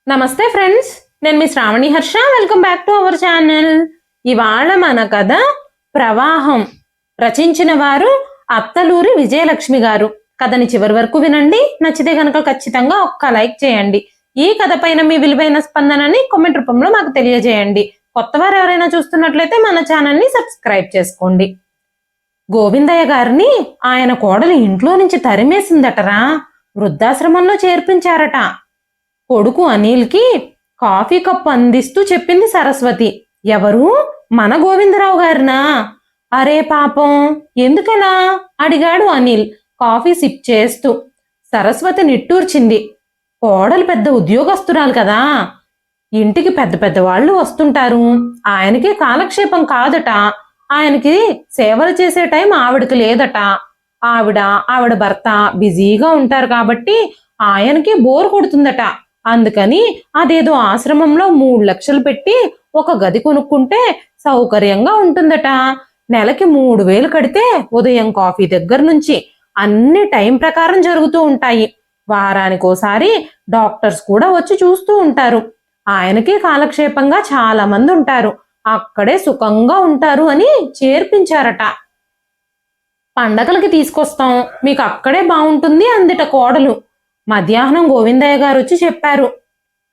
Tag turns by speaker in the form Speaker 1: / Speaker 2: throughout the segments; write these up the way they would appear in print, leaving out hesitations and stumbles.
Speaker 1: నమస్తే ఫ్రెండ్స్, నేను మీ Sravani Harsha. Welcome back to our channel. ఇవాళ మన కథ ప్రవాహం. రచించిన వారు అత్తలూరి విజయలక్ష్మి గారు. కథని చివరి వరకు వినండి. నచ్చితే కనుక ఖచ్చితంగా ఒక్క లైక్ చేయండి. ఈ కథ పైన మీ విలువైన స్పందనని కామెంట్ రూపంలో మాకు తెలియజేయండి. కొత్తవారు ఎవరైనా చూస్తున్నట్లయితే మన ఛానల్ని సబ్స్క్రైబ్ చేసుకోండి. గోవిందయ్య గారిని ఆయన కోడలు ఇంట్లో నుంచి తరిమేసిందటరా. వృద్ధాశ్రమంలో చేర్పించారట. కొడుకు అనిల్కి కాఫీ కప్పు అందిస్తూ చెప్పింది సరస్వతి. ఎవరు? మన గోవిందరావు గారినా? అరే పాపం, ఎందుకలా అడిగాడు అనిల్ కాఫీ సిప్ చేస్తూ. సరస్వతి నిట్టూర్చింది. కోడలు పెద్ద ఉద్యోగస్తురాలు కదా, ఇంటికి పెద్ద పెద్ద వాళ్ళు వస్తుంటారు. ఆయనకి కాలక్షేపం కాదట. ఆయనకి సేవలు చేసే టైం ఆవిడకి లేదట. ఆవిడ భర్త బిజీగా ఉంటారు కాబట్టి ఆయనకి బోర్ కొడుతుందట. అందుకని అదేదో ఆశ్రమంలో 3 లక్షలు పెట్టి ఒక గది కొనుక్కుంటే సౌకర్యంగా ఉంటుందట. నెలకి 3,000 కడితే ఉదయం కాఫీ దగ్గర నుంచి అన్ని టైం ప్రకారం జరుగుతూ ఉంటాయి. వారానికోసారి డాక్టర్స్ కూడా వచ్చి చూస్తూ ఉంటారు. ఆయనకి కాలక్షేపంగా చాలా మంది ఉంటారు. అక్కడే సుఖంగా ఉంటారు అని చేర్పించారట. పండగలకి తీసుకొస్తాం, మీకు అక్కడే బాగుంటుంది అందిట కోడలు. మధ్యాహ్నం గోవిందయ్య గారు వచ్చి చెప్పారు.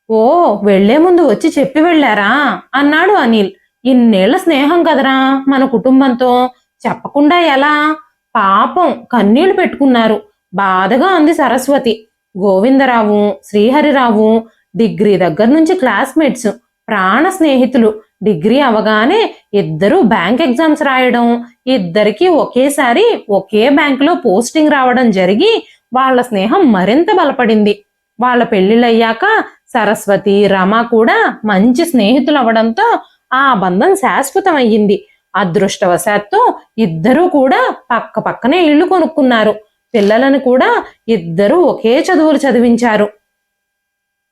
Speaker 1: ఓ, వెళ్లే ముందు వచ్చి చెప్పి వెళ్ళారా అన్నాడు అనిల్. ఇన్నేళ్ల స్నేహం కదరా మన కుటుంబంతో, చెప్పకుండా ఎలా? పాపం కన్నీళ్లు పెట్టుకున్నారు. బాధగా అంది సరస్వతి. గోవిందరావు, శ్రీహరిరావు డిగ్రీ దగ్గర నుంచి క్లాస్మేట్స్, ప్రాణ స్నేహితులు. డిగ్రీ అవగానే ఇద్దరు బ్యాంక్ ఎగ్జామ్స్ రాయడం, ఇద్దరికి ఒకేసారి ఒకే బ్యాంకులో పోస్టింగ్ రావడం జరిగి వాళ్ళ స్నేహం మరింత బలపడింది. వాళ్ళ పెళ్లిళ్ళయ్యాక సరస్వతి, రమ కూడా మంచి స్నేహితులు అవడంతో ఆ బంధం శాశ్వతమయ్యింది. అదృష్టవశాత్తు ఇద్దరూ కూడా పక్క పక్కనే ఇళ్లు కొనుక్కున్నారు. పిల్లలను కూడా ఇద్దరూ ఒకే చదువులు చదివించారు.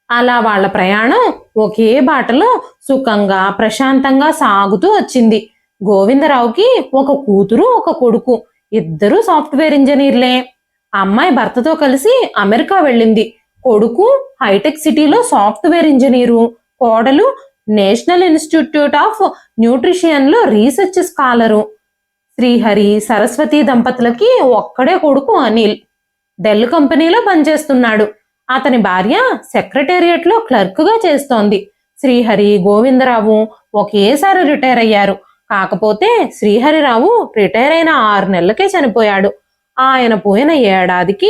Speaker 1: అలా వాళ్ళ ప్రయాణం ఒకే బాటలో సుఖంగా ప్రశాంతంగా సాగుతూ వచ్చింది. గోవిందరావుకి ఒక కూతురు, ఒక కొడుకు. ఇద్దరూ సాఫ్ట్వేర్ ఇంజనీర్లే. అమ్మాయి భర్తతో కలిసి అమెరికా వెళ్ళింది. కొడుకు హైటెక్ సిటీలో సాఫ్ట్వేర్ ఇంజనీరు. కోడలు నేషనల్ ఇన్స్టిట్యూట్ ఆఫ్ న్యూట్రిషన్ లో రీసెర్చ్ స్కాలరు. శ్రీహరి, సరస్వతి దంపతులకి ఒక్కడే కొడుకు అనిల్. డెల్ కంపెనీలో పనిచేస్తున్నాడు. అతని భార్య సెక్రటేరియట్ లో క్లర్క్ గా చేస్తోంది. శ్రీహరి, గోవిందరావు ఒకేసారి రిటైర్ అయ్యారు. కాకపోతే శ్రీహరిరావు రిటైర్ అయిన 6 నెలలకే చనిపోయాడు. ఆయన పోయిన ఏడాదికి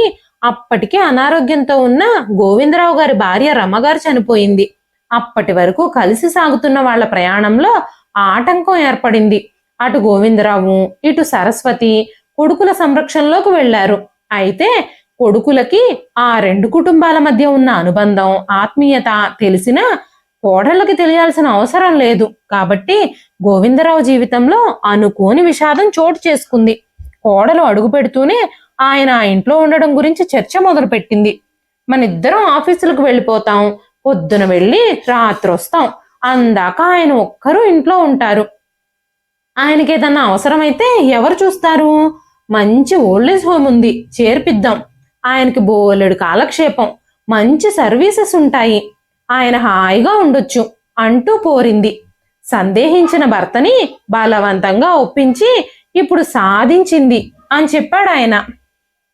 Speaker 1: అప్పటికే అనారోగ్యంతో ఉన్న గోవిందరావు గారి భార్య రమగారు చనిపోయింది. అప్పటి వరకు కలిసి సాగుతున్న వాళ్ళ ప్రయాణంలో ఆటంకం ఏర్పడింది. అటు గోవిందరావు, ఇటు సరస్వతి కొడుకుల సంరక్షణలోకి వెళ్లారు. అయితే కొడుకులకి ఆ 2 కుటుంబాల మధ్య ఉన్న అనుబంధం, ఆత్మీయత తెలిసిన కోడళ్ళకి తెలియాల్సిన అవసరం లేదు. కాబట్టి గోవిందరావు జీవితంలో అనుకోని విషాదం చోటు చేసుకుంది. కోడలు అడుగు పెడుతూనే ఆయన ఆ ఇంట్లో ఉండడం గురించి చర్చ మొదలుపెట్టింది. మనిద్దరం ఆఫీసులకు వెళ్ళిపోతాం, పొద్దున వెళ్ళి రాత్రి వస్తాం, అందాక ఆయన ఒక్కరూ ఇంట్లో ఉంటారు. ఆయనకి ఏదన్నా అవసరమైతే ఎవరు చూస్తారు? మంచి ఓల్డేజ్ హోమ్ ఉంది, చేర్పిద్దాం. ఆయనకి బోలెడు కాలక్షేపం, మంచి సర్వీసెస్ ఉంటాయి, ఆయన హాయిగా ఉండొచ్చు అంటూ పోరింది. సందేహించిన భర్తని బలవంతంగా ఒప్పించి ఇప్పుడు సాధించింది అని చెప్పాడు ఆయన.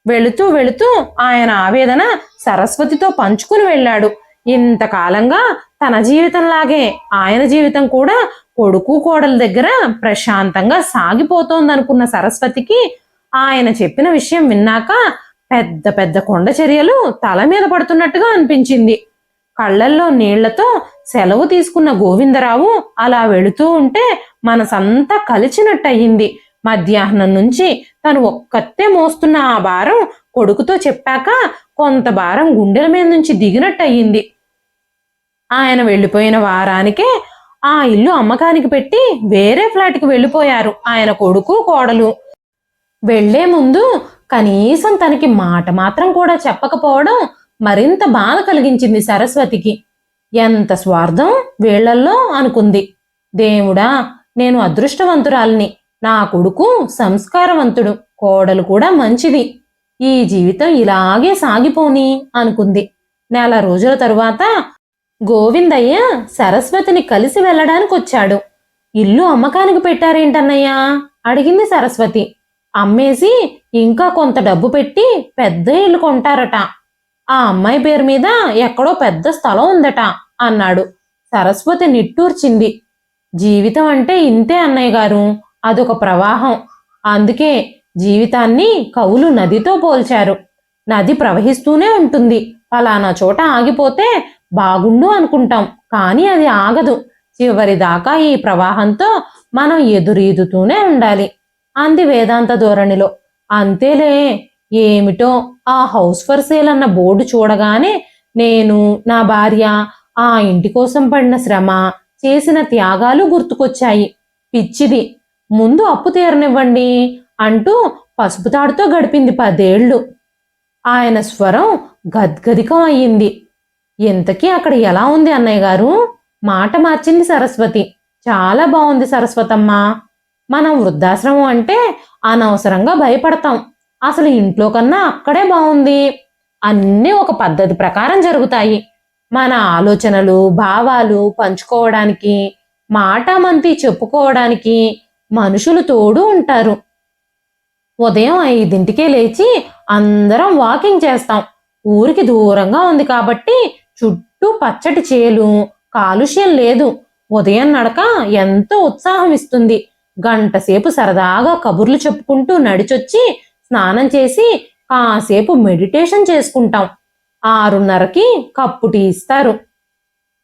Speaker 1: వెళుతూ వెళుతూ ఆయన ఆవేదన సరస్వతితో పంచుకుని వెళ్ళాడు. ఇంతకాలంగా తన జీవితంలాగే ఆయన జీవితం కూడా కొడుకు కోడల దగ్గర ప్రశాంతంగా సాగిపోతోందనుకున్న సరస్వతికి ఆయన చెప్పిన విషయం విన్నాక పెద్ద పెద్ద కొండ చర్యలు తల మీద పడుతున్నట్టుగా అనిపించింది. కళ్ళల్లో నీళ్లతో సెలవు తీసుకున్న గోవిందరావు అలా వెళుతూ ఉంటే మనసంతా కలిచినట్టయింది. మధ్యాహ్నం నుంచి తను ఒక్కతే మోస్తున్న ఆ భారం కొడుకుతో చెప్పాక కొంత భారం గుండెల మీద నుంచి దిగినట్టయింది. ఆయన వెళ్ళిపోయిన వారానికే ఆ ఇల్లు అమ్మకానికి పెట్టి వేరే ఫ్లాట్కి వెళ్ళిపోయారు ఆయన కొడుకు, కోడలు. వెళ్లే ముందు కనీసం తనకి మాట మాత్రం కూడా చెప్పకపోవడం మరింత బాధ కలిగించింది సరస్వతికి. ఎంత స్వార్థం వీళ్లల్లో అనుకుంది. దేవుడా, నేను అదృష్టవంతురాల్ని. నా కొడుకు సంస్కారవంతుడు, కోడలు కూడా మంచిది. ఈ జీవితం ఇలాగే సాగిపోని అనుకుంది. నెల రోజుల తరువాత గోవిందయ్య సరస్వతిని కలిసి వెళ్ళడానికి వచ్చాడు. ఇల్లు అమ్మకానికి పెట్టారేంటన్నయ్యా అడిగింది సరస్వతి. అమ్మేసి ఇంకా కొంత డబ్బు పెట్టి పెద్ద ఇల్లు కొంటారట. ఆ అమ్మాయి పేరు మీద ఎక్కడో పెద్ద స్థలం ఉందట అన్నాడు. సరస్వతి నిట్టూర్చింది. జీవితం అంటే ఇంతే అన్నయ్య గారు, అదొక ప్రవాహం. అందుకే జీవితాన్ని కవులు నదితో పోల్చారు. నది ప్రవహిస్తూనే ఉంటుంది. ఫలానా చోట ఆగిపోతే బాగుండు అనుకుంటాం, కానీ అది ఆగదు. చివరిదాకా ఈ ప్రవాహంతో మనం ఎదురీదుతూనే ఉండాలి అంది వేదాంత ధోరణిలో. అంతేలే, ఏమిటో ఆ హౌస్ ఫర్ సేల్ అన్న బోర్డు చూడగానే నేను, నా భార్య ఆ ఇంటి కోసం పడిన శ్రమ, చేసిన త్యాగాలు గుర్తుకొచ్చాయి. పిచ్చిది, ముందు అప్పు తీరనివ్వండి అంటూ పసుపు తాడుతో గడిపింది 10 ఏళ్ళు. ఆయన స్వరం గద్గదికం అయ్యింది. ఇంతకీ అక్కడ ఎలా ఉంది అన్నయ్య గారు? మాట మార్చింది సరస్వతి. చాలా బాగుంది సరస్వతమ్మా. మనం వృద్ధాశ్రమం అంటే అనవసరంగా భయపడతాం. అసలు ఇంట్లో కన్నా అక్కడే బాగుంది. అన్నీ ఒక పద్ధతి ప్రకారం జరుగుతాయి. మన ఆలోచనలు, భావాలు పంచుకోవడానికి, మాటామంతి చెప్పుకోవడానికి మనుషులు తోడు ఉంటారు. ఉదయం 5ంటికే లేచి అందరం వాకింగ్ చేస్తాం. ఊరికి దూరంగా ఉంది కాబట్టి చుట్టూ పచ్చటి చేలు, కాలుష్యం లేదు. ఉదయం నడక ఎంతో ఉత్సాహం ఇస్తుంది. గంటసేపు సరదాగా కబుర్లు చెప్పుకుంటూ నడిచొచ్చి స్నానం చేసి కాసేపు మెడిటేషన్ చేసుకుంటాం. 6:30కి కప్పు టీ ఇస్తారు.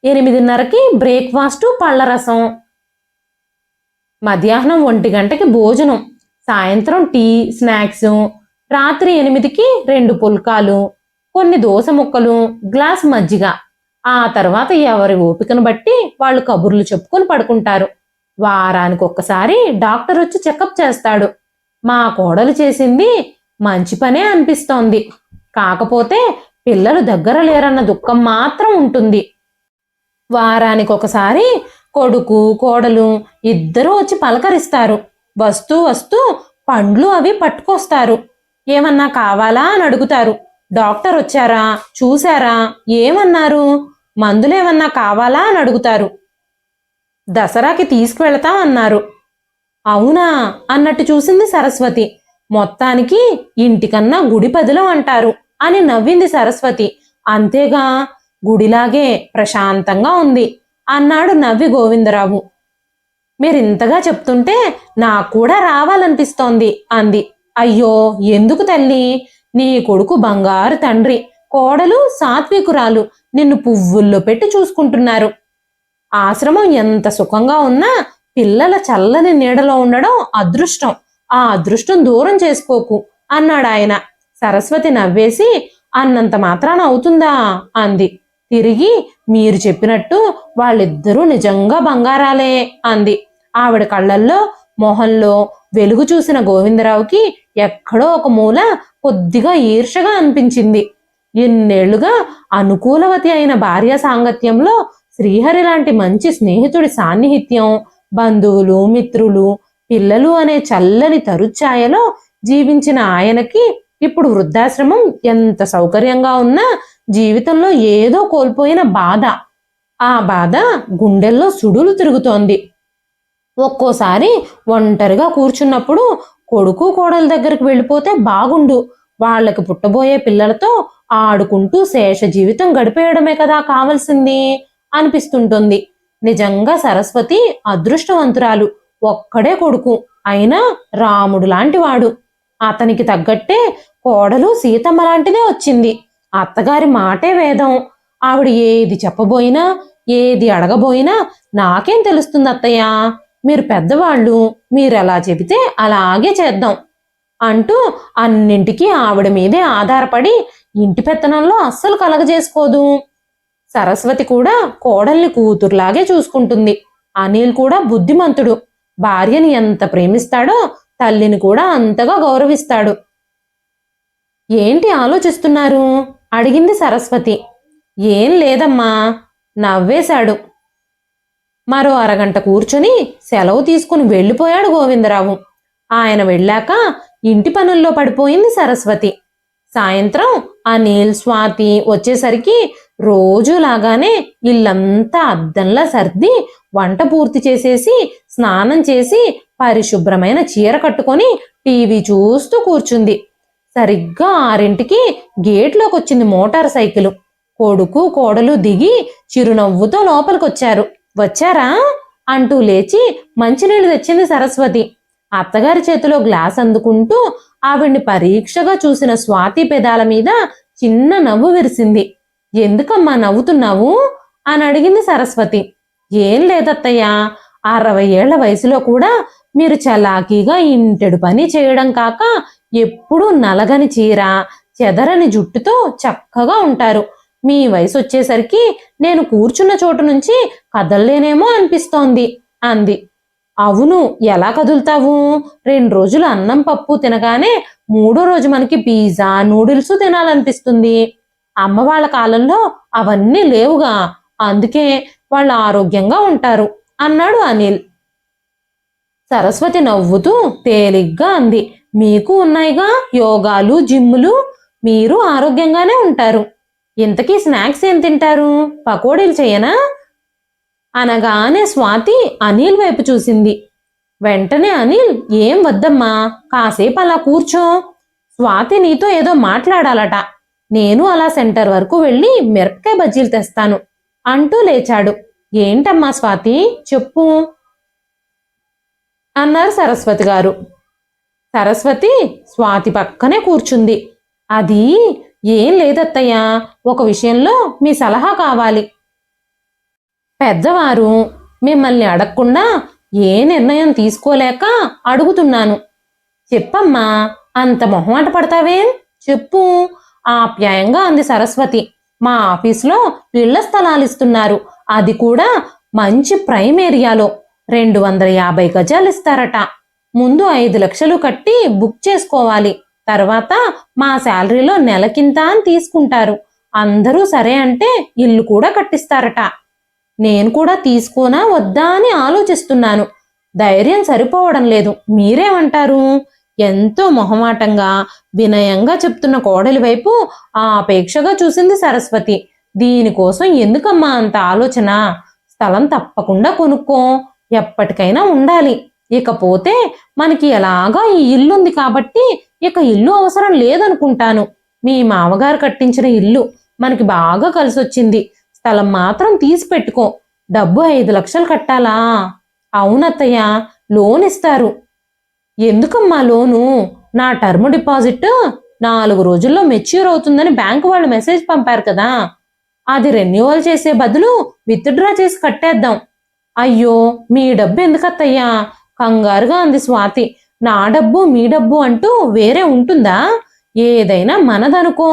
Speaker 1: 8:30కి బ్రేక్ఫాస్టు, పళ్ళరసం. మధ్యాహ్నం 1 గంటకి భోజనం. సాయంత్రం టీ, స్నాక్స్. రాత్రి 8కి 2 పుల్కాలు, కొన్ని దోస ముక్కలు, గ్లాస్ మజ్జిగ. ఆ తర్వాత ఎవరి ఓపికను బట్టి వాళ్ళు కబుర్లు చెప్పుకొని పడుకుంటారు. వారానికి ఒక్కసారి డాక్టర్ వచ్చి చెకప్ చేస్తాడు. మా కోడలు చేసింది మంచి పనే అనిపిస్తోంది. కాకపోతే పిల్లలు దగ్గర లేరన్న దుఃఖం మాత్రం ఉంటుంది. వారానికి ఒకసారి కొడుకు, కోడలు ఇద్దరూ వచ్చి పలకరిస్తారు. వస్తూ వస్తూ పండ్లు అవి పట్టుకొస్తారు. ఏమన్నా కావాలా అని అడుగుతారు. డాక్టర్ వచ్చారా, చూశారా, ఏమన్నారు, మందులేమన్నా కావాలా అని అడుగుతారు. దసరాకి తీసుకువెళతాం అన్నారు. అవునా అన్నట్టు చూసింది సరస్వతి. మొత్తానికి ఇంటికన్నా గుడి పదిలం అంటారు అని నవ్వింది సరస్వతి. అంతేగా, గుడిలాగే ప్రశాంతంగా ఉంది అన్నాడు నవ్వి గోవిందరావు. మీరింతగా చెప్తుంటే నాకు కూడా రావాలనిపిస్తోంది అంది. అయ్యో ఎందుకు తల్లి, నీ కొడుకు బంగారు తండ్రి, కోడలు సాత్వికురాలు, నిన్ను పువ్వుల్లో పెట్టి చూసుకుంటున్నారు. ఆశ్రమం ఎంత సుఖంగా ఉన్నా పిల్లల చల్లని నీడలో ఉండడం అదృష్టం. ఆ అదృష్టం దూరం చేసుకోకు అన్నాడు ఆయన. సరస్వతి నవ్వేసి అన్నంత మాత్రాన అవుతుందా అంది. తిరిగి మీరు చెప్పినట్టు వాళ్ళిద్దరూ నిజంగా బంగారాలే అంది. ఆవిడ కళ్ళల్లో, మొహంలో వెలుగు చూసిన గోవిందరావుకి ఎక్కడో ఒక మూల కొద్దిగా ఈర్షగా అనిపించింది. ఎన్నేళ్లుగా అనుకూలవతి అయిన భార్య సాంగత్యంలో శ్రీహరి లాంటి మంచి స్నేహితుడి సాన్నిహిత్యం, బంధువులు, మిత్రులు, పిల్లలు అనే చల్లని తరుఛాయలో జీవించిన ఆయనకి ఇప్పుడు వృద్ధాశ్రమం ఎంత సౌకర్యంగా ఉన్నా జీవితంలో ఏదో కోల్పోయిన బాధ. ఆ బాధ గుండెల్లో సుడులు తిరుగుతోంది. ఒక్కోసారి ఒంటరిగా కూర్చున్నప్పుడు కొడుకు, కోడల దగ్గరికి వెళ్ళిపోతే బాగుండు, వాళ్ళకి పుట్టబోయే పిల్లలతో ఆడుకుంటూ శేష జీవితం గడిపేయడమే కదా కావలసింది అనిపిస్తుంటుంది. నిజంగా సరస్వతి అదృష్టవంతురాలు. ఒక్కడే కొడుకు, అయినా రాముడు లాంటివాడు. అతనికి తగ్గట్టే కోడలు సీతమ్మ లాంటిదే వచ్చింది. అత్తగారి మాటే వేదం. ఆవిడ ఏది చెప్పబోయినా, ఏది అడగబోయినా నాకేం తెలుస్తుంది అత్తయ్య, మీరు పెద్దవాళ్ళు, మీరెలా చెబితే అలాగే చేద్దాం అంటూ అన్నింటికీ ఆవిడ మీదే ఆధారపడి ఇంటి పెత్తనంలో అస్సలు కలగజేసుకోదు. సరస్వతి కూడా కోడల్ని కూతురులాగే చూసుకుంటుంది. అనిల్ కూడా బుద్ధిమంతుడు. భార్యని ఎంత ప్రేమిస్తాడో తల్లిని కూడా అంతగా గౌరవిస్తాడు. ఏంటి ఆలోచిస్తున్నారు అడిగింది సరస్వతి. ఏం లేదమ్మా నవ్వేశాడు. మరో అరగంట కూర్చుని సెలవు తీసుకుని వెళ్ళిపోయాడు గోవిందరావు. ఆయన వెళ్ళాక ఇంటి పనుల్లో పడిపోయింది సరస్వతి. సాయంత్రం అనిల్, స్వాతి వచ్చేసరికి రోజులాగానే ఇల్లంతా అద్దంలా సర్ది వంట పూర్తి చేసేసి స్నానం చేసి పరిశుభ్రమైన చీర కట్టుకొని టీవీ చూస్తూ కూర్చుంది. సరిగ్గా 6ంటికి గేట్లోకి వచ్చింది మోటార్ సైకిల్. కొడుకు కోడలు దిగి చిరునవ్వుతో లోపలికొచ్చారు. వచ్చారా అంటూ లేచి మంచినీళ్ళు తెచ్చింది సరస్వతి. అత్తగారి చేతిలో గ్లాస్ అందుకుంటూ ఆవిడ్ని పరీక్షగా చూసిన స్వాతి పెదాల మీద చిన్న నవ్వు విరిసింది. ఎందుకమ్మా నవ్వుతున్నావు అని అడిగింది సరస్వతి. ఏం లేదత్తయ్యా, 60 ఏళ్ల వయసులో కూడా మీరు చలాకీగా ఇంటెడు పని చేయడం కాక ఎప్పుడూ నలగని చీర చెదరని జుట్టుతో చక్కగా ఉంటారు. మీ వయసు వచ్చేసరికి నేను కూర్చున్న చోటు నుంచి కదల్లేనేమో అనిపిస్తోంది అంది. అవును, ఎలా కదులుతావు? 2 రోజులు అన్నం పప్పు తినగానే 3ో రోజు మనకి పిజ్జా నూడిల్స్ తినాలనిపిస్తుంది. అమ్మ వాళ్ళ కాలంలో అవన్నీ లేవుగా, అందుకే వాళ్ళు ఆరోగ్యంగా ఉంటారు అన్నాడు అనిల్. సరస్వతి నవ్వుతూ తేలిగ్గా అంది. మీకు ఉన్నాయిగా యోగాలు జిమ్ములు, మీరు ఆరోగ్యంగానే ఉంటారు. ఇంతకీ స్నాక్స్ ఏం తింటారు? పకోడీలు చెయ్యనా అనగానే స్వాతి అనిల్ వైపు చూసింది. వెంటనే అనిల్, ఏం వద్దమ్మా, కాసేపు అలా కూర్చో, స్వాతి నీతో ఏదో మాట్లాడాలట. నేను అలా సెంటర్ వరకు వెళ్ళి మిరపకాయ బజ్జీలు తెస్తాను అంటూ లేచాడు. ఏంటమ్మా స్వాతి, చెప్పు అన్నారు సరస్వతి గారు. సరస్వతి స్వాతి పక్కనే కూర్చుంది. అది ఏం లేదత్తయ్యా, ఒక విషయంలో మీ సలహా కావాలి. పెద్దవారు మిమ్మల్ని అడగకుండా ఏ నిర్ణయం తీసుకోలేక అడుగుతున్నాను. చెప్పమ్మా, అంత మొహమాట పడతావేం, చెప్పు ఆప్యాయంగా అంది సరస్వతి. మా ఆఫీసులో ఇళ్ల స్థలాలు ఇస్తున్నారు, అది కూడా మంచి ప్రైమ్ ఏరియాలో. 250 గజాలు ఇస్తారట. ముందు 5 లక్షలు కట్టి బుక్ చేసుకోవాలి. తర్వాత మా శాలరీలో నెలకింత అని తీసుకుంటారు. అందరూ సరే అంటే ఇల్లు కూడా కట్టిస్తారట. నేను కూడా తీసుకోనా వద్దా అని ఆలోచిస్తున్నాను. ధైర్యం సరిపోవడం లేదు. మీరేమంటారు? ఎంతో మొహమాటంగా వినయంగా చెప్తున్న కోడలి వైపు ఆపేక్షగా చూసింది సరస్వతి. దీనికోసం ఎందుకమ్మా అంత ఆలోచన? స్థలం తప్పకుండా కొనుక్కో, ఎప్పటికైనా ఉండాలి. ఇకపోతే మనకి ఎలాగా ఈ ఇల్లుంది కాబట్టి ఇక ఇల్లు అవసరం లేదనుకుంటాను. మీ మామగారు కట్టించిన ఇల్లు మనకి బాగా కలిసొచ్చింది. స్థలం మాత్రం తీసి పెట్టుకో. డబ్బు 5 లక్షలు కట్టాలా? అవునత్తయ్య, లోన్ ఇస్తారు. ఎందుకమ్మా లోను? నా టర్మ్ డిపాజిట్ 4 రోజుల్లో మెచ్యూర్ అవుతుందని బ్యాంకు వాళ్ళు మెసేజ్ పంపారు కదా, అది రెన్యువల్ చేసే బదులు విత్డ్రా చేసి కట్టేద్దాం. అయ్యో, మీ డబ్బు ఎందుకత్తయ్యా? కంగారుగా అంది స్వాతి. నా డబ్బు మీ డబ్బు అంటూ వేరే ఉంటుందా? ఏదైనా మనదనుకో.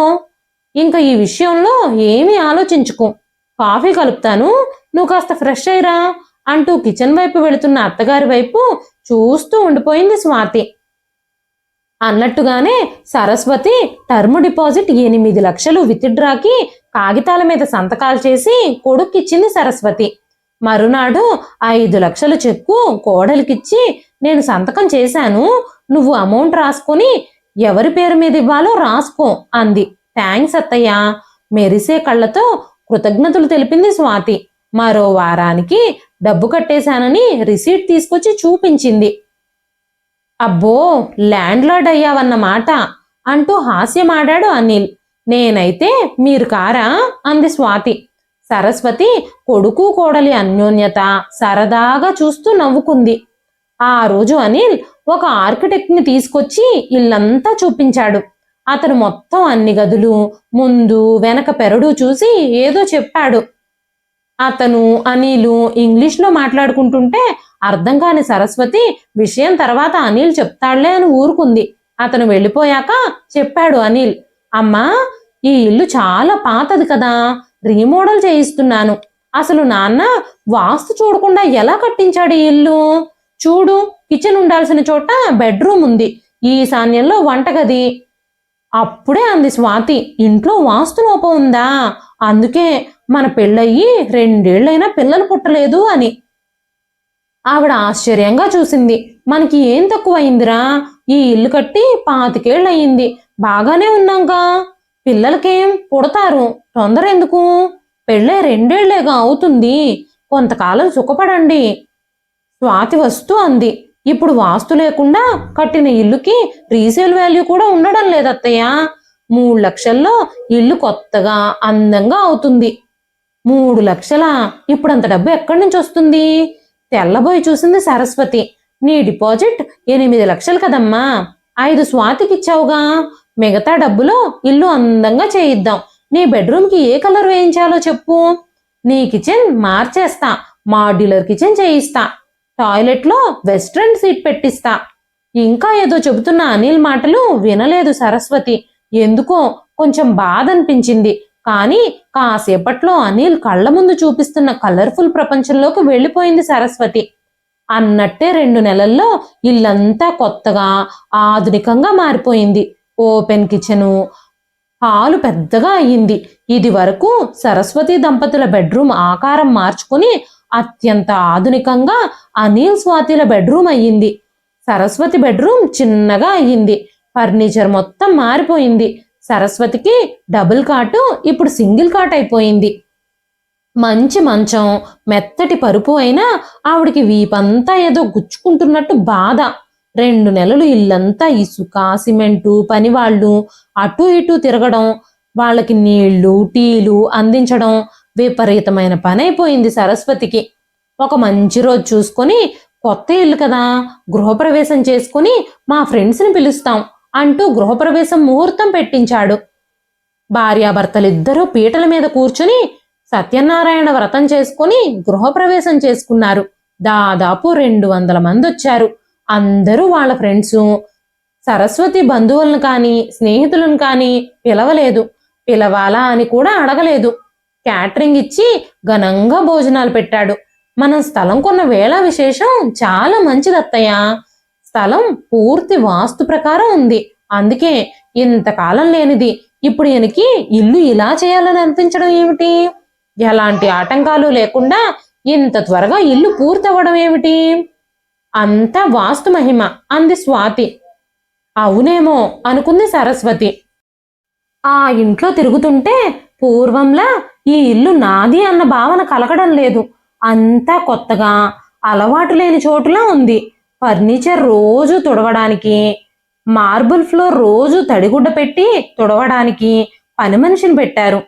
Speaker 1: ఇంకా ఈ విషయంలో ఏమీ ఆలోచించుకో. కాఫీ కలుపుతాను, నువ్వు కాస్త ఫ్రెష్ అయ్యిరా అంటూ కిచెన్ వైపు వెళుతున్న అత్తగారి వైపు చూస్తూ ఉండిపోయింది స్వాతి. అన్నట్టుగానే సరస్వతి టర్మ్ డిపాజిట్ 8 లక్షలు విత్డ్రాకి కాగితాల మీద సంతకాలు చేసి కొడుక్కిచ్చింది సరస్వతి. మరునాడు 5 లక్షలు చెక్కు కోడలికిచ్చి, నేను సంతకం చేశాను, నువ్వు అమౌంట్ రాసుకొని ఎవరి పేరు మీద ఇవ్వాలో రాసుకో అంది. థ్యాంక్స్ అత్తయ్య, మెరిసే కళ్ళతో కృతజ్ఞతలు తెలిపింది స్వాతి. మరో వారానికి డబ్బు కట్టేశానని రిసీట్ తీసుకొచ్చి చూపించింది. అబ్బో, ల్యాండ్ లార్డ్ అయ్యావన్నమాట అంటూ హాస్యమాడాడు అనిల్. నేనైతే మీరు కారా అంది స్వాతి. సరస్వతి కొడుకు కోడలి అన్యోన్యత సరదాగా చూస్తూ నవ్వుకుంది. ఆ రోజు అనిల్ ఒక ఆర్కిటెక్ట్ని తీసుకొచ్చి ఇల్లంతా చూపించాడు. అతను మొత్తం అన్ని గదులు ముందు వెనక పెరడు చూసి ఏదో చెప్పాడు. అతను అనిలు ఇంగ్లీష్లో మాట్లాడుకుంటుంటే అర్థం కాని సరస్వతి విషయం తర్వాత అనిల్ చెప్తాడులే అని ఊరుకుంది. అతను వెళ్ళిపోయాక చెప్పాడు అనిల్, అమ్మా, ఈ ఇల్లు చాలా పాతది కదా, రీమోడల్ చేయిస్తున్నాను. అసలు నాన్న వాస్తు చూడకుండా ఎలా కట్టించాడు ఈ ఇల్లు? చూడు, కిచెన్ ఉండాల్సిన చోట బెడ్రూమ్ ఉంది, ఈశాన్యంలో వంటగది. అప్పుడే అంది స్వాతి, ఇంట్లో వాస్తు లోపం ఉందా? అందుకే మన పెళ్ళయ్యి 2 ఏళ్లైనా పిల్లలు పుట్టలేదు అని. ఆవిడ ఆశ్చర్యంగా చూసింది. మనకి ఏం తక్కువయిందిరా, ఈ ఇల్లు కట్టి 25 ఏళ్ళయింది, బాగానే ఉన్నాంగా, పిల్లలకేం పుడతారు తొందర ఎందుకు? పెళ్ళే 2 ఏళ్లేగా అవుతుంది. కొంతకాలం సుఖపడండి. స్వాతి వస్తూ అంది. ఇప్పుడు వాస్తు లేకుండా కట్టిన ఇల్లుకి రీసేల్ వాల్యూ కూడా ఉండడం లేదత్తయ్య. 3 లక్షల్లో ఇల్లు కొత్తగా అందంగా అవుతుంది. 3 లక్షల? ఇప్పుడు అంత డబ్బు ఎక్కడి నుంచి వస్తుంది? తెల్లబోయి చూసింది సరస్వతి. నీ డిపాజిట్ 8 లక్షలు కదమ్మా. 5 స్వాతికి ఇచ్చావుగా. మిగతా డబ్బులో ఇల్లు అందంగా చేయిద్దాం. నీ బెడ్రూమ్కి ఏ కలర్ వేయించాలో చెప్పు. నీ కిచెన్ మార్చేస్తా. మాడ్యులర్ కిచెన్ చేయిస్తా. టాయిలెట్లో వెస్ట్రన్ సీట్ పెట్టిస్తా. ఇంకా ఏదో చెబుతున్న అనిల్ మాటలు వినలేదు సరస్వతి. ఎందుకో కొంచెం బాధ అనిపించింది. కానీ కాసేపట్లో అనిల్ కళ్ళ ముందు చూపిస్తున్న కలర్ఫుల్ ప్రపంచంలోకి వెళ్ళిపోయింది సరస్వతి. అన్నట్టే 2 నెలల్లో ఇల్లంతా కొత్తగా ఆధునికంగా మారిపోయింది. ఓపెన్ కిచెను, హాలు పెద్దగా అయ్యింది. ఇది వరకు సరస్వతి దంపతుల బెడ్రూమ్ ఆకారం మార్చుకుని అత్యంత ఆధునికంగా అనిల్ స్వాతిల బెడ్రూమ్ అయ్యింది. సరస్వతి బెడ్రూమ్ చిన్నగా అయ్యింది. ఫర్నిచర్ మొత్తం మారిపోయింది. సరస్వతికి డబుల్ కాటు ఇప్పుడు సింగిల్ కాట్ అయిపోయింది. మంచి మంచం, మెత్తటి పరుపు అయినా ఆవిడికి వీపంతా ఏదో గుచ్చుకుంటున్నట్టు బాధ. 2 నెలలు ఇల్లంతా ఇసుక, సిమెంటు, పనివాళ్ళు అటు ఇటు తిరగడం, వాళ్ళకి నీళ్లు, టీలు అందించడం విపరీతమైన పని అయిపోయింది సరస్వతికి. ఒక మంచి రోజు చూసుకొని, కొత్త ఇల్లు కదా, గృహప్రవేశం చేసుకుని మా ఫ్రెండ్స్ని పిలుస్తాం అంటూ గృహప్రవేశం ముహూర్తం పెట్టించాడు. భార్యాభర్తలిద్దరూ పీటల మీద కూర్చుని సత్యనారాయణ వ్రతం చేసుకుని గృహప్రవేశం చేసుకున్నారు. దాదాపు 200 మంది వచ్చారు. అందరూ వాళ్ళ ఫ్రెండ్సు. సరస్వతి బంధువులను కానీ స్నేహితులను కానీ పిలవలేదు. పిలవాలా అని కూడా అడగలేదు. క్యాటరింగ్ ఇచ్చి ఘనంగా భోజనాలు పెట్టాడు. మనం స్థలం కొన్న వేళ విశేషం చాలా మంచిదత్తయ్య. స్థలం పూర్తి వాస్తు ప్రకారం ఉంది. అందుకే ఇంతకాలం లేనిది ఇప్పుడు ఈయనకి ఇల్లు ఇలా చేయాలని అనిపించడం ఏమిటి? ఎలాంటి ఆటంకాలు లేకుండా ఇంత త్వరగా ఇల్లు పూర్తవ్వడం ఏమిటి? అంతా వాస్తు మహిమ అంది స్వాతి. అవునేమో అనుకుంది సరస్వతి. ఆ ఇంట్లో తిరుగుతుంటే పూర్వంలా ఈ ఇల్లు నాది అన్న భావన కలగడం లేదు. అంతా కొత్తగా, అలవాటు లేని చోటులా ఉంది. ఫర్నిచర్ రోజు తుడవడానికి, మార్బుల్ ఫ్లోర్ రోజు తడిగుడ్డ పెట్టి తుడవడానికి పని మనిషిని పెట్టారు.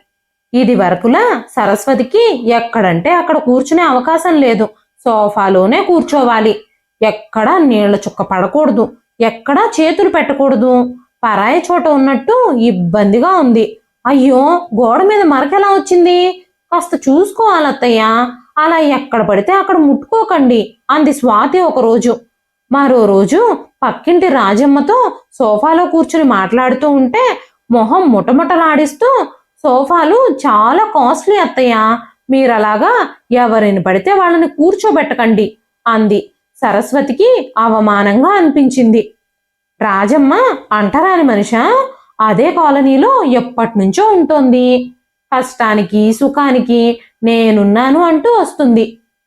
Speaker 1: ఇది వరకులా సరస్వతికి ఎక్కడంటే అక్కడ కూర్చునే అవకాశం లేదు. సోఫాలోనే కూర్చోవాలి. ఎక్కడా నీళ్ల చుక్క పడకూడదు. ఎక్కడా చేతులు పెట్టకూడదు. పరాయి చోట ఉన్నట్టు ఇబ్బందిగా ఉంది. అయ్యో, గోడ మీద మరకెలా వచ్చింది? కాస్త చూసుకోవాలత్తయ్యా. అలా ఎక్కడ పడితే అక్కడ ముట్టుకోకండి అంది స్వాతి ఒకరోజు. మరో రోజు పక్కింటి రాజమ్మతో సోఫాలో కూర్చుని మాట్లాడుతూ ఉంటే మొహం ముటముటలాడిస్తూ, సోఫాలు చాలా కాస్ట్లీ అత్తయ్య, మీరలాగా ఎవరిని పడితే వాళ్ళని కూర్చోబెట్టకండి అంది. సరస్వతికి అవమానంగా అనిపించింది. రాజమ్మ అంటరాని మనిషా? అదే కాలనీలో ఎప్పటినుంచో ఉంటోంది. కష్టానికి సుఖానికి నేనున్నాను అంటూ వస్తుంది.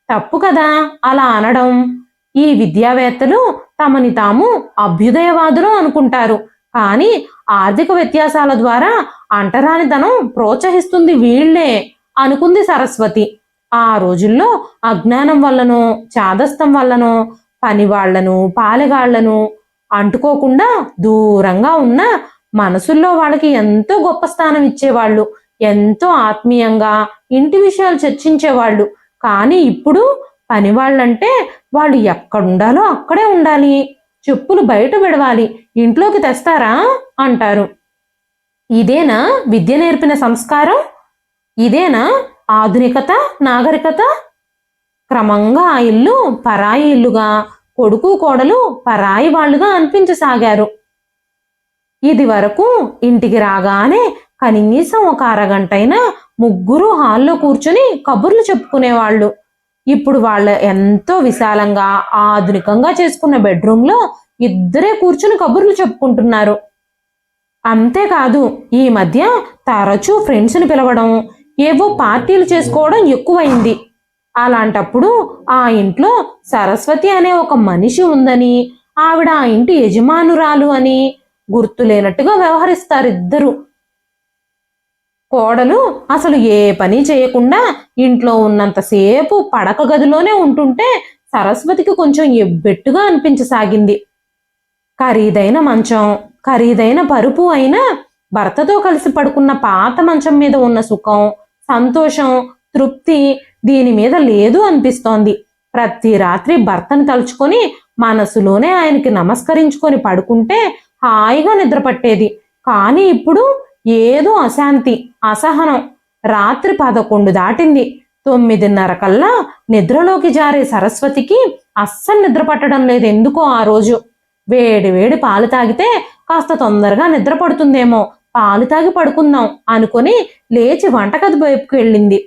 Speaker 1: తప్పు కదా అలా అనడం. ఈ విద్యావేత్తలు తమని తాము అభ్యుదయవాదులు అనుకుంటారు. కానీ ఆర్థిక వ్యత్యాసాల ద్వారా అంటరానితనం ప్రోత్సహిస్తుంది వీళ్లే అనుకుంది సరస్వతి. ఆ రోజుల్లో అజ్ఞానం వల్లనో చాదస్తం వల్లనో పనివాళ్లను పాలెగాళ్లను అంటుకోకుండా దూరంగా ఉన్న మనసుల్లో వాళ్ళకి ఎంతో గొప్ప స్థానం ఇచ్చేవాళ్ళు. ఎంతో ఆత్మీయంగా ఇంటి విషయాలు చర్చించేవాళ్ళు. కానీ ఇప్పుడు పనివాళ్ళంటే వాళ్ళు ఎక్కడుండాలో అక్కడే ఉండాలి. చెప్పులు బయట విడవాలి, ఇంట్లోకి తెస్తారా అంటారు. ఇదేనా విద్య నేర్పిన సంస్కారం? ఇదేనా ఆధునికత, నాగరికత? క్రమంగా ఆ ఇల్లు పరాయి ఇల్లుగా, కొడుకు కోడలు పరాయి వాళ్ళుగా అనిపించసాగారు. ఇది వరకు ఇంటికి రాగానే కనీసం ఒక అరగంటైనా ముగ్గురు హాల్లో కూర్చుని కబుర్లు చెప్పుకునేవాళ్ళు. ఇప్పుడు వాళ్ళ ఎంతో విశాలంగా ఆధునికంగా చేసుకున్న బెడ్రూమ్లో ఇద్దరే కూర్చుని కబుర్లు చెప్పుకుంటున్నారు. అంతేకాదు ఈ మధ్య తరచూ ఫ్రెండ్స్ని పిలవడం, ఏవో పార్టీలు చేసుకోవడం ఎక్కువైంది. అలాంటప్పుడు ఆ ఇంట్లో సరస్వతి అనే ఒక మనిషి ఉందని, ఆవిడ ఆ ఇంటి యజమానురాలు అని గుర్తులేనట్టుగా వ్యవహరిస్తారు ఇద్దరు. కోడలు అసలు ఏ పని చేయకుండా ఇంట్లో ఉన్నంతసేపు పడక గదిలోనే ఉంటుంటే సరస్వతికి కొంచెం ఎబ్బెట్టుగా అనిపించసాగింది. ఖరీదైన మంచం, ఖరీదైన పరుపు అయినా భర్తతో కలిసి పడుకున్న పాత మంచం మీద ఉన్న సుఖం, సంతోషం, తృప్తి దీని మీద లేదు అనిపిస్తోంది. ప్రతి రాత్రి భర్తను తలుచుకొని మనసులోనే ఆయనకి నమస్కరించుకొని పడుకుంటే హాయిగా నిద్రపట్టేది. కానీ ఇప్పుడు ఏదో అశాంతి, అసహనం. రాత్రి 11 దాటింది. 9:30 కల్లా నిద్రలోకి జారే సరస్వతికి అస్సలు నిద్ర పట్టడం లేదు. ఎందుకో ఆ రోజు వేడి వేడి పాలు తాగితే కాస్త తొందరగా నిద్ర పడుతుందేమో, పాలు తాగి పడుకుందాం అనుకొని లేచి వంటగది వైపుకు వెళ్ళింది.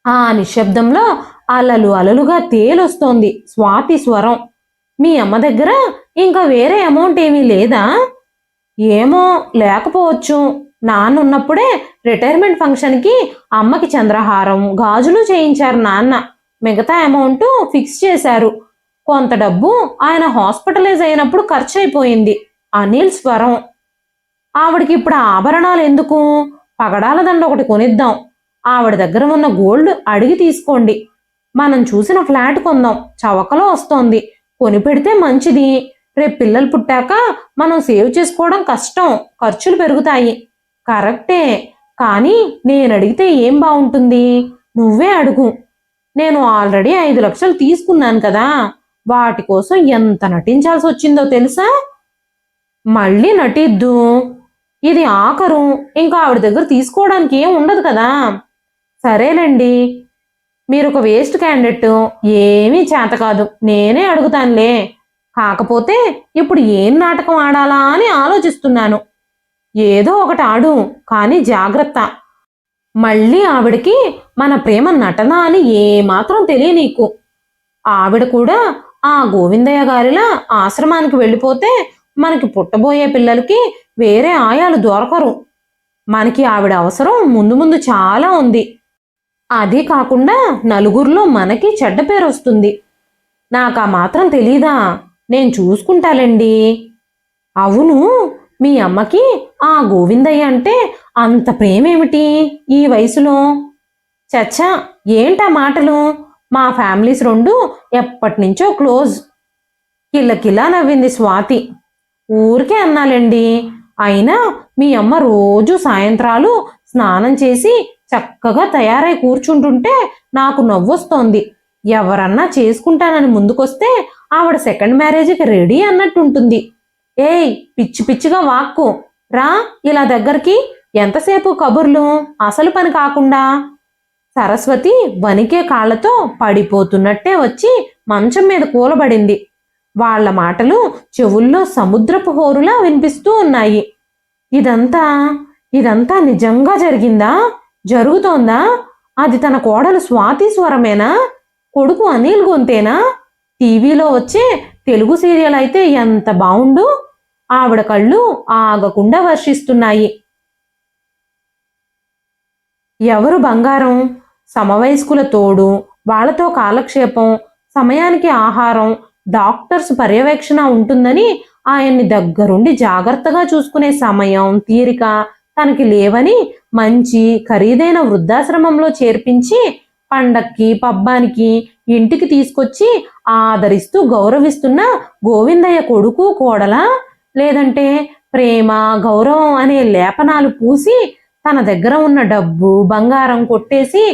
Speaker 1: ఆ నిశ్శబ్దంలో అలలు అలలుగా తేలొస్తోంది స్వాతి స్వరం. మీ అమ్మ దగ్గర ఇంకా వేరే అమౌంట్ ఏమీ లేదా? ఏమో, లేకపోవచ్చు. నాన్నున్నప్పుడే రిటైర్మెంట్ ఫంక్షన్కి అమ్మకి చంద్రహారం, గాజులు చేయించారు నాన్న. మిగతా అమౌంట్ ఫిక్స్ చేశారు. కొంత డబ్బు ఆయన హాస్పిటలైజ్ అయినప్పుడు ఖర్చు అయిపోయింది. అనిల్ స్వరం. ఆవిడకి ఇప్పుడు ఆభరణాలు ఎందుకు? పగడాల దండ ఒకటి కొనిద్దాం. ఆవిడ దగ్గర ఉన్న గోల్డ్ అడిగి తీసుకోండి. మనం చూసిన ఫ్లాట్ కొందాం, చవకలో వస్తోంది. కొని పెడితే మంచిది. రేపు పిల్లలు పుట్టాక మనం సేవ్ చేసుకోవడం కష్టం, ఖర్చులు పెరుగుతాయి. కరెక్టే, కానీ నేను అడిగితే ఏం బాగుంటుంది? నువ్వే అడుగు. నేను ఆల్రెడీ 5 లక్షలు తీసుకున్నాను కదా, వాటి కోసం ఎంత నటించాల్సి వచ్చిందో తెలుసా? మళ్ళీ నటిద్దు. ఇది ఆఖరు. ఇంకా ఆవిడ దగ్గర తీసుకోవడానికి ఏం ఉండదు కదా. సరేలేండి, మీరు ఒక వేస్ట్ క్యాండిడేట్, ఏమీ చేత కాదు. నేనే అడుగుతానులే. కాకపోతే ఇప్పుడు ఏం నాటకం ఆడాలా అని ఆలోచిస్తున్నాను. ఏదో ఒకటి ఆడు, కానీ జాగ్రత్త. మళ్ళీ ఆవిడకి మన ప్రేమ నటన అని ఏమాత్రం తెలియనీకు. ఆవిడ కూడా ఆ గోవిందయ్య గారిలా ఆశ్రమానికి వెళ్ళిపోతే మనకి పుట్టబోయే పిల్లలకి వేరే ఆయాలు దొరకరు. మనకి ఆవిడ అవసరం ముందు ముందు చాలా ఉంది. అది కాకుండా నలుగురిలో మనకి చెడ్డ పేరు వస్తుంది. నాకు ఆ మాత్రం తెలీదా? నేను చూసుకుంటాలేండి. అవును, మీ అమ్మకి ఆ గోవిందయ్య అంటే అంత ప్రేమేమిటి ఈ వయసులో? చచ్చా, ఏంటా మాటలు? మా ఫ్యామిలీస్ రెండు ఎప్పటినుంచో క్లోజ్. కిల్లకిల్లా నవ్వింది స్వాతి. ఊరికే అన్నాలేండి. అయినా మీ అమ్మ రోజు సాయంత్రాలు స్నానం చేసి చక్కగా తయారై కూర్చుంటుంటే నాకు నవ్వొస్తోంది. ఎవరన్నా చేసుకుంటానని ముందుకొస్తే ఆవిడ సెకండ్ మ్యారేజ్కి రెడీ అన్నట్టుంటుంది. ఏయ్, పిచ్చి పిచ్చిగా వాక్కు రా ఇలా దగ్గరికి. ఎంతసేపు కబుర్లు, అసలు పని కాకుండా. సరస్వతి వణికే కాళ్లతో పడిపోతున్నట్టే వచ్చి మంచం మీద కూలబడింది. వాళ్ల మాటలు చెవుల్లో సముద్రపు హోరులా వినిపిస్తూ ఉన్నాయి. ఇదంతా ఇదంతా నిజంగా జరిగిందా? జరుగుతోందా? అది తన కోడలు స్వాతి స్వరమేనా? కొడుకు అనిల్ గొంతేనా? టీవీలో వచ్చే తెలుగు సీరియల్ అయితే ఎంత బావుండు. ఆవిడ కళ్ళు ఆగకుండా వర్షిస్తున్నాయి. ఎవరు బంగారం? సమవయస్కుల తోడు, వాళ్లతో కాలక్షేపం, సమయానికి ఆహారం, డాక్టర్స్ పర్యవేక్షణ ఉంటుందని ఆయన్ని దగ్గరుండి జాగ్రత్తగా చూసుకునే సమయం, తీరిక తనకి లేవని మంచి ఖరీదైన వృద్ధాశ్రమంలో చేర్పించి పండక్కి పబ్బానికి ఇంటికి తీసుకొచ్చి ఆదరిస్తూ గౌరవిస్తున్న గోవిందయ్య కొడుకు కోడలా? లేదంటే ప్రేమ, గౌరవం అనే లేపనాలు పూసి తన దగ్గర ఉన్న డబ్బు, బంగారం కొట్టేసి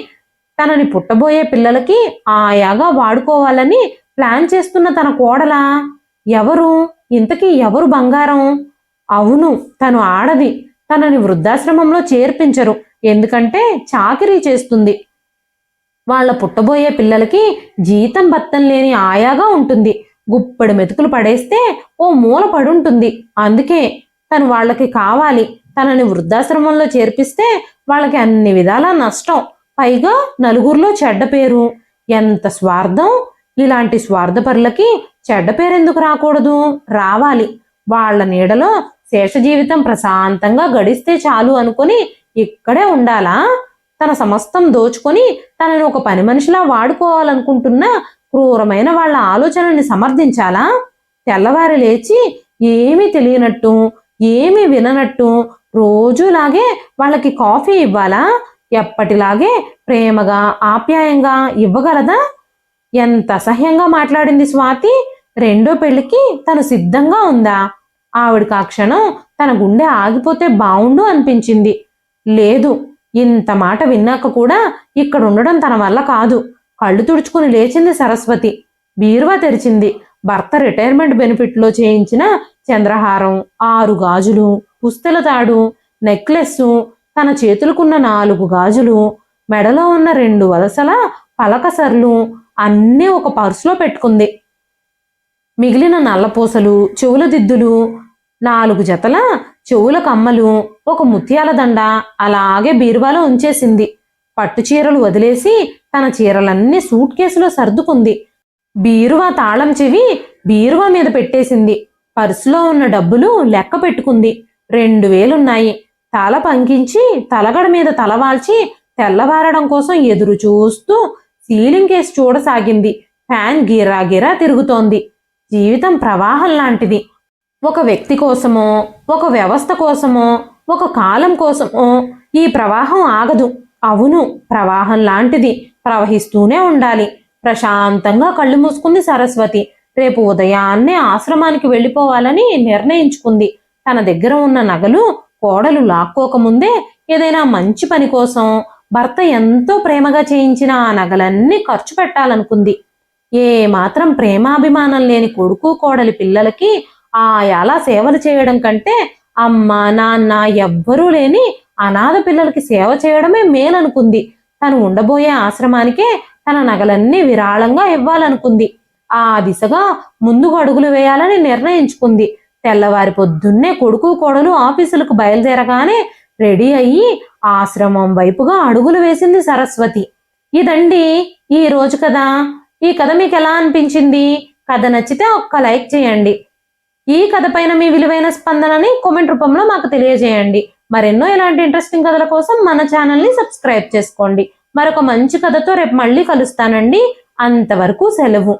Speaker 1: తనని పుట్టబోయే పిల్లలకి ఆయాగా వాడుకోవాలని ప్లాన్ చేస్తున్న తన కోడలా? ఎవరు ఇంతకీ? ఎవరు బంగారం? అవును, తను ఆడది. తనని వృద్ధాశ్రమంలో చేర్పించరు, ఎందుకంటే చాకిరీ చేస్తుంది. వాళ్ళ పుట్టబోయే పిల్లలకి జీతం బత్తం లేని ఆయాగా ఉంటుంది. గుప్పెడు మెతుకులు పడేస్తే ఓ మూల పడుంటుంది. అందుకే తను వాళ్ళకి కావాలి. తనని వృద్ధాశ్రమంలో చేర్పిస్తే వాళ్ళకి అన్ని విధాలా నష్టం, పైగా నలుగురిలో చెడ్డ పేరు. ఎంత స్వార్థం! ఇలాంటి స్వార్థపరులకి చెడ్డ పేరెందుకు రాకూడదు? రావాలి. వాళ్ల నీడలో శేష జీవితం ప్రశాంతంగా గడిస్తే చాలు అనుకుని ఇక్కడే ఉండాలా? తన సమస్తం దోచుకొని తనని ఒక పని మనిషిలా వాడుకోవాలనుకుంటున్న క్రూరమైన వాళ్ల ఆలోచనని సమర్థించాలా? తెల్లవారి లేచి ఏమీ తెలియనట్టు, ఏమీ విననట్టు రోజులాగే వాళ్ళకి కాఫీ ఇవ్వాలా? ఎప్పటిలాగే ప్రేమగా ఆప్యాయంగా ఇవ్వగలదా? ఎంత అసహ్యంగా మాట్లాడింది స్వాతి. రెండో పెళ్లికి తను సిద్ధంగా ఉందా? ఆవిడకి ఆ క్షణం తన గుండె ఆగిపోతే బావుండు అనిపించింది. లేదు, ఇంత మాట విన్నాక కూడా ఇక్కడ ఉండడం తన వల్ల కాదు. కళ్ళు తుడుచుకుని లేచింది సరస్వతి. బీరువా తెరిచింది. భర్త రిటైర్మెంట్ బెనిఫిట్లో చేయించిన చంద్రహారం, 6 గాజులు, పుస్తెల తాడు, నెక్లెస్సు, తన చేతులకున్న 4 గాజులు, మెడలో ఉన్న 2 వలసల పలకసర్లు అన్నీ ఒక పర్సులో పెట్టుకుంది. మిగిలిన నల్లపూసలు, చెవుల దిద్దులు, 4 జతల చెవుల కమ్మలు, ఒక ముత్యాల దండ అలాగే బీరువాలో ఉంచేసింది. పట్టు చీరలు వదిలేసి తన చీరలన్నీ సూట్ కేసులో సర్దుకుంది. బీరువా తాళం చెవి బీరువా మీద పెట్టేసింది. పర్సులో ఉన్న డబ్బులు లెక్క పెట్టుకుంది. 2000 తల పంకించి తలగడ మీద తలవాల్చి తెల్లవారడం కోసం ఎదురు చూస్తూ సీలింగ్ కేసు చూడసాగింది. ఫ్యాన్ గిరాగిరా తిరుగుతోంది. జీవితం ప్రవాహం లాంటిది. ఒక వ్యక్తి కోసమో, ఒక వ్యవస్థ కోసమో, ఒక కాలం కోసమో ఈ ప్రవాహం ఆగదు. అవును, ప్రవాహం లాంటిది. ప్రవహిస్తూనే ఉండాలి. ప్రశాంతంగా కళ్ళు మూసుకుంది సరస్వతి. రేపు ఉదయాన్నే ఆశ్రమానికి వెళ్ళిపోవాలని నిర్ణయించుకుంది. తన దగ్గర ఉన్న నగలు కోడలు లాక్కోకముందే ఏదైనా మంచి పని కోసం భర్త ఎంతో ప్రేమగా చేయించిన ఆ నగలన్నీ ఖర్చు పెట్టాలనుకుంది. ఏ మాత్రం ప్రేమాభిమానం లేని కొడుకు కోడలి పిల్లలకి ఆయాలా సేవలు చేయడం కంటే అమ్మ నాన్న ఎవ్వరూ లేని అనాథ పిల్లలకి సేవ చేయడమే మేలనుకుంది. తను ఉండబోయే ఆశ్రమానికే తన నగలన్నీ విరాళంగా ఇవ్వాలనుకుంది. ఆ దిశగా ముందుకు అడుగులు వేయాలని నిర్ణయించుకుంది. తెల్లవారి పొద్దున్నే కొడుకు కోడలు ఆఫీసులకు బయలుదేరగానే రెడీ అయ్యి ఆశ్రమం వైపుగా అడుగులు వేసింది సరస్వతి. ఇదండి ఈ రోజు కథ. ఈ కథ మీకు ఎలా అనిపించింది? కథ నచ్చితే ఒక్క లైక్ చేయండి. ఈ కథ పైన మీ విలువైన స్పందనని కామెంట్ రూపంలో మాకు తెలియజేయండి. మరెన్నో ఇలాంటి ఇంట్రెస్టింగ్ కథల కోసం మన ఛానల్ని సబ్స్క్రైబ్ చేసుకోండి. మరొక మంచి కథతో రేపు మళ్ళీ కలుస్తానండి. అంతవరకు సెలవు.